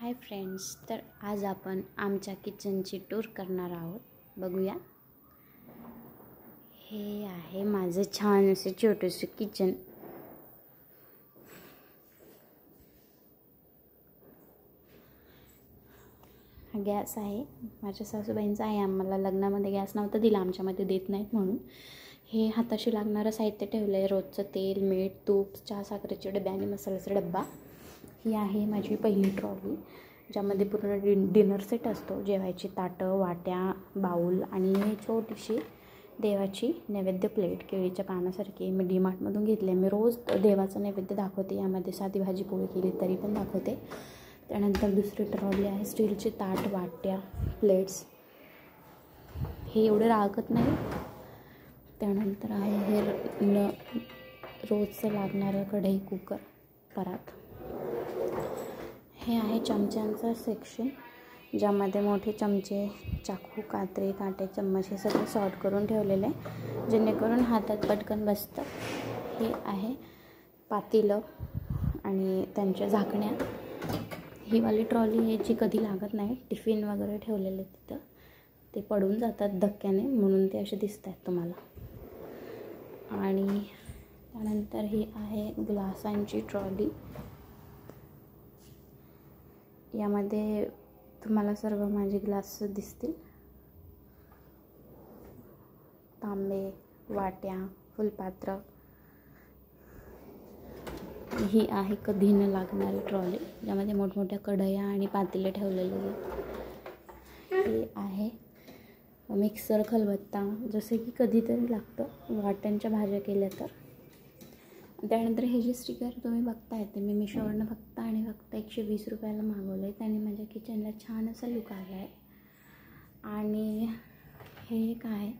Hi friends, तर आज आपण आमच्या किचनची टूर करणार आहोत. बघूया. हे आहे माझे छान असे छोटेसे किचन. हा गॅस आहे, माझ्या सासूबाईंचा आहे. आम्हाला लग्नामध्ये गॅस नव्हता दिला, आमच्यामध्ये देत नाहीत म्हणून. हे हाताशी लागणारं साहित्य ठेवलं आहे, रोजचं तेल, मीठ, तूप, चहा साखरेचे डबे आणि मसाल्याचा डब्बा. ही आहे माझी पहिली ट्रॉली, ज्यामध्ये पूर्ण डिनर सेट असतो. जेवायची ताटं, वाट्या, बाऊल आणि छोटीशी देवाची नैवेद्य प्लेट केळीच्या पानासारखी मी डीमार्टमधून घेतली. मी रोज देवाचा नैवेद्य दाखवते. यामध्ये साधी भाजी पोळी केली तरी पण दाखवते. त्यानंतर दुसरी ट्रॉली आहे, स्टीलची ताट, वाट्या, प्लेट्स. हे एवढे राखत नाही. त्यानंतर आहे हे रोजचं लागणारं कढई, कुकर, परात. हे आहे चमच्यांचं सेक्शन, ज्यामध्ये मोठे चमचे, चाकू, कात्रे, काटे, चम्मच हे सगळं सॉर्ट करून ठेवलेलं आहे, जेणेकरून हातात पटकन बसतं. हे आहे पातेलं आणि त्यांच्या झाकण्या. ही वाली ट्रॉली आहे जी कधी लागत नाही. टिफिन वगैरे ठेवलेले तिथं ते पडून जातात धक्क्याने, म्हणून ते असे दिसत आहेत तुम्हाला. आणि त्यानंतर ही आहे ग्लासांची ट्रॉली. यामध्ये तुम्हाला सर्व माझे ग्लास दिसतील. तांबे, वाट्या, फुलपात्र. ही आहे कधी न लागणारी ट्रॉली, ज्यामध्ये मोठमोठ्या कढया आणि पातेले ठेवलेले आहेत. हे आहे मिक्सर, खलबत्ता, जसे की कधीतरी लागतं वाट्यांच्या भाज्या केल्या तर. त्यानंतर हे जे स्टिकर तुम्ही बघताय ते मी मिशोवरनं फक्त 120 रुपयाला मागवलं आहे. त्याने माझ्या किचनला छान असा लुक आला आहे. आणि हे एक आहे